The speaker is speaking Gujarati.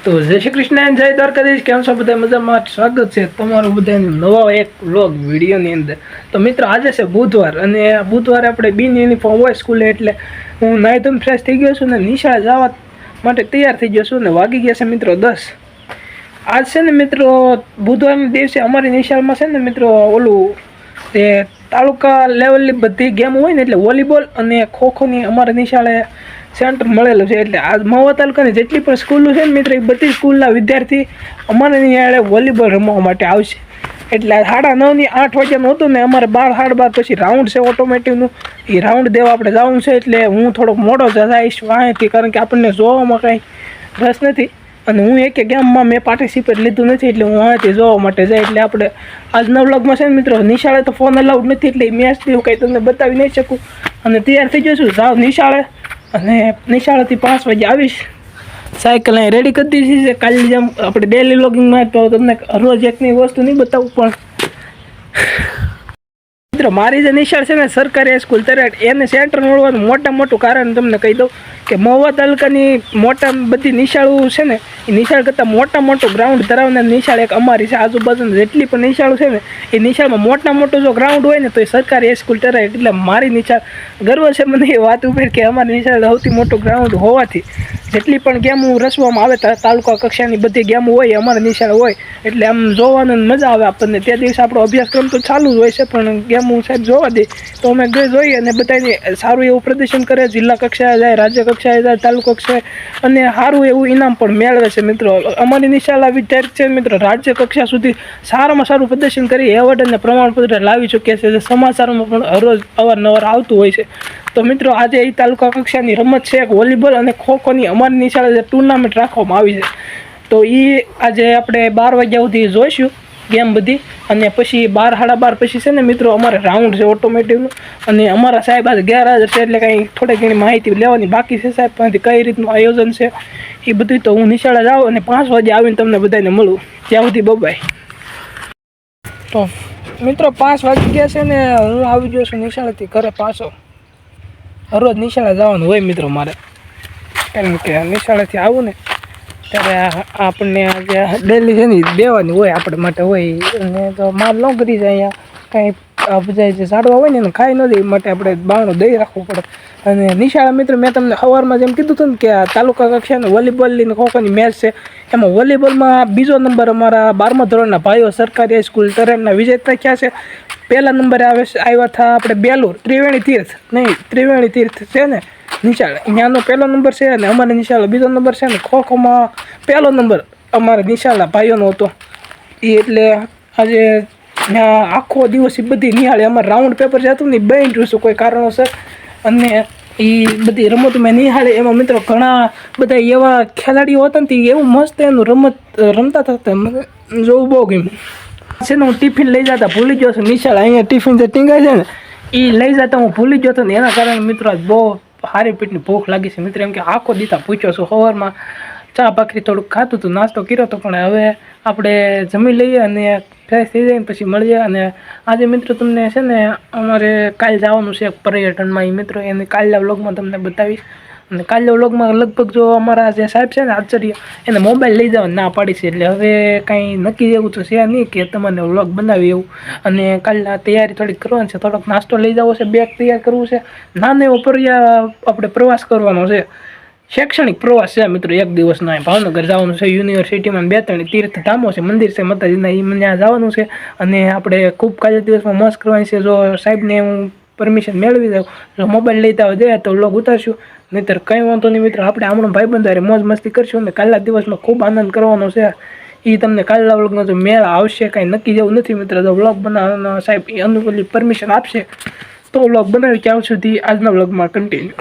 તો જય શ્રી કૃષ્ણ જય દ્વારકાધીશ, કેમ છો બધા મજામાં? સ્વાગત છે તમારું બધાનું નવા એક વ્લોગ વિડીયોની અંદર. તો મિત્રો આજે છે બુધવાર અને બુધવારે આપણે બિન યુનિફોર્મ હોય સ્કૂલે, એટલે હું નાહી ધોઈને ફ્રેશ થઈ ગયો છું ને નિશાળે જવા માટે તૈયાર થઈ ગયો છું ને વાગી ગયા છે મિત્રો 10. આજ છે ને મિત્રો બુધવારના દિવસે અમારી નિશાળમાં છે ને મિત્રો ઓલું તે તાલુકા લેવલની બધી ગેમ હોય ને, એટલે વોલીબોલ અને ખોખોની અમારી નિશાળે સેન્ટર મળેલું છે. એટલે આ મહુવા તાલુકાની જેટલી પણ સ્કૂલો છે ને મિત્રો, એ બધી સ્કૂલના વિદ્યાર્થી અમારે નિશાળે વોલીબોલ રમવા માટે આવશે. એટલે 9:30 8 વાગ્યાનું હતું ને અમારે 12 12:30 પછી રાઉન્ડ છે ઓટોમેટિકનું, એ રાઉન્ડ દેવા આપણે જવાનું છે. એટલે હું થોડોક મોડો જઈશ વાંહેથી, કારણ કે આપણને જોવામાં કાંઈ રસ નથી અને હું એક ગેમમાં મેં પાર્ટિસિપેટ લીધું નથી, એટલે હું અહીંથી જોવા માટે જાય. એટલે આપણે આજના વ્લોગમાં છે ને મિત્રો, નિશાળે તો ફોન અલાઉડ નથી, એટલે મેચ હું કંઈ તમને બતાવી નહીં શકું. અને તૈયાર થઈ જઈશું જાવ નિશાળે, અને નિશાળેથી 5 વાગે આવીશ. સાયકલ અહીં રેડી કરી દીધી છે કાલની જેમ આપણે ડેલી વ્લોગિંગમાં. તો તમને રોજ એકની વસ્તુ નહીં બતાવું, પણ મિત્રો મારી જે નિશાળ છે ને સરકારી સ્કૂલ તરેટ, એને સેન્ટર મળવાનું મોટું કારણ તમને કહી દઉં કે મહુવા તાલુકાની મોટા બધી નિશાળો છે ને, એ નિશાળ કરતાં મોટું ગ્રાઉન્ડ ધરાવનાર નિશાળ એક અમારી છે. આજુબાજુની જેટલી પણ નિશાળો છે ને, એ નિશાળમાં મોટું જો ગ્રાઉન્ડ હોય ને, તો એ સરકારી સ્કૂલ તરેટ. એટલે મારી નિશાળ ગર્વ છે મને એ વાત ઉપર કે અમારી નિશાળ સૌથી મોટું ગ્રાઉન્ડ હોવાથી જેટલી પણ ગેમો રસવામાં આવે તાલુકા કક્ષાની બધી ગેમો હોય અમારા નિશાળ હોય, એટલે આમ જોવાનું મજા આવે આપણને. તે દિવસે આપણો અભ્યાસક્રમ તો ચાલુ જ હોય છે, પણ ગેમો સાહેબ જોવા દે તો અમે જોઈએ અને બધાને સારું એવું પ્રદર્શન કરે. જિલ્લા કક્ષાએ જાય, રાજ્ય કક્ષાએ જાય, તાલુકા કક્ષાએ, અને સારું એવું ઇનામ પણ મેળવે છે મિત્રો. અમારી નિશાળના વિદ્યાર્થી છે મિત્રો રાજ્ય કક્ષા સુધી સારામાં સારું પ્રદર્શન કરી એવોર્ડ અને પ્રમાણપત્ર લાવી ચૂક્યા છે, જે સમાચારોમાં પણ રોજ અવારનવાર આવતું હોય છે. તો મિત્રો આજે એ તાલુકા કક્ષાની રમત છે વોલીબોલ અને ખોખોની અમારી નિશાળે જે ટુર્નામેન્ટ રાખવામાં આવી છે. તો એ આજે આપણે 12 વાગ્યા સુધી જોઈશું ગેમ બધી, અને પછી 12 12:30 પછી છે ને મિત્રો અમારે રાઉન્ડ છે ઓટોમેટિકનું. અને અમારા સાહેબ આજે ગેરહાજર છે, એટલે કંઈ થોડી ઘણી માહિતી લેવાની બાકી છે સાહેબ પાસેથી, કઈ રીતનું આયોજન છે એ બધું. તો હું નિશાળે જાઉં અને 5 વાગે આવીને તમને બધાને મળું. ત્યાં સુધી બાય. તો મિત્રો 5 વાગી ગયા છે ને હું આવી ગયો છું નિશાળેથી ઘરે પાછો. રોજ નિશાળે જવાનું હોય મિત્રો મારે, કારણ કે નિશાળેથી આવું ને ત્યારે આપણને જે ડેલી છે ને દેવાની હોય આપણે માટે હોય. અને તો માર ન કરી જાય અહીંયા કાંઈ બધા જે ઝાડવા હોય ને એને ખાઈ ન દે, એ માટે આપણે બારણું દઈ રાખવું પડે. અને નિશાળા મિત્રો મેં તમને સવારમાં જેમ કીધું હતું ને કે આ તાલુકા કક્ષાની વોલીબોલની ને ખોખોની મેચ છે, એમાં વોલીબોલમાં 2જો નંબર અમારા 12મા ધોરણના ભાઈઓ સરકારી સ્કૂલ તરેટના વિજેતા થયા છે. પહેલા નંબરે આવ્યા હતા આપણે બેલુર ત્રિવેણી તીર્થ છે ને નિશાળ, ત્યાંનો પહેલો નંબર છે. અને અમારી નિશાળ 2જો નંબર છે ને ખોખોમાં પહેલો નંબર અમારા નિશાળના ભાઈઓનો હતો. એ એટલે આજે ત્યાં આખો દિવસ એ બધી નિહાળે અમારે રાઉન્ડ પેપર જતું ને બેન જોઈશું કોઈ કારણોસર, અને એ બધી રમતો મેં નિહાળે. એમાં મિત્રો ઘણા બધા એવા ખેલાડીઓ હતા ને, એવું મસ્ત એનું રમતા હતા, મને જોવું બહુ ગમ્યું છે ને. હું ટિફિન લઈ જતા ભૂલી ગયો છું નિશાળ, અહીંયા ટિફિન જે ટીંગાય છે ને એ લઈ જતા હું ભૂલી ગયો હતો ને, એના કારણે મિત્રો આજ બહુ સારી પેટની ભૂખ લાગી છે મિત્રો. એમ કે આખો દીતા પૂછ્યો છું, સવારમાં ચા ભાખરી થોડુંક ખાતું હતું, નાસ્તો કર્યો હતો, પણ હવે આપણે જમી લઈએ અને ફ્રેશ થઈ જાય પછી મળીએ. અને આજે મિત્રો તમને છે ને અમારે કાલે જવાનું છે પર્યટનમાં, એ મિત્રો એને કાલના વ્લોગમાં તમને બતાવીશ. અને કાલના વ્લોગમાં લગભગ જો અમારા જે સાહેબ છે ને આચાર્ય, એને મોબાઈલ લઈ જવા ના પાડી છે, એટલે હવે કાંઈ નક્કી એવું તો છે નહીં કે તમને વ્લોગ બનાવી એવું. અને કાલના તૈયારી થોડીક કરવાની છે, થોડોક નાસ્તો લઈ જવો છે, બેગ તૈયાર કરવું છે, નાનો એવો આપણે પ્રવાસ કરવાનો છે, શૈક્ષણિક પ્રવાસ છે મિત્રો. 1 દિવસનો ભાવનગર જવાનું છે, યુનિવર્સિટીમાં 2-3 તીર્થ ધામો છે, મંદિર છે માતાજીના, એ ત્યાં જવાનું છે. અને આપણે ખૂબ કાલે દિવસમાં મસ્ત કરવાની છે. જો સાહેબને હું પરમિશન મેળવી દઉં, જો મોબાઈલ લઈ જવા દે તો વ્લોગ ઉતારશું, નહીંતર કંઈ વાંધો નહીં મિત્રો. આપણે હમણાં ભાઈબંધારે મોજ મસ્તી કરશું અને કાલના દિવસમાં ખૂબ આનંદ કરવાનો છે. એ તમને કાલના વ્લોગનો જો મેળ આવશે, કાંઈ નક્કી જેવું નથી મિત્રો. જો વ્લોગ બનાવવાનો સાહેબ એ અનુકૂળ પરમિશન આપશે તો વ્લોગ બનાવી. ત્યાં સુધી આજના વ્લોગમાં કન્ટિન્યુ.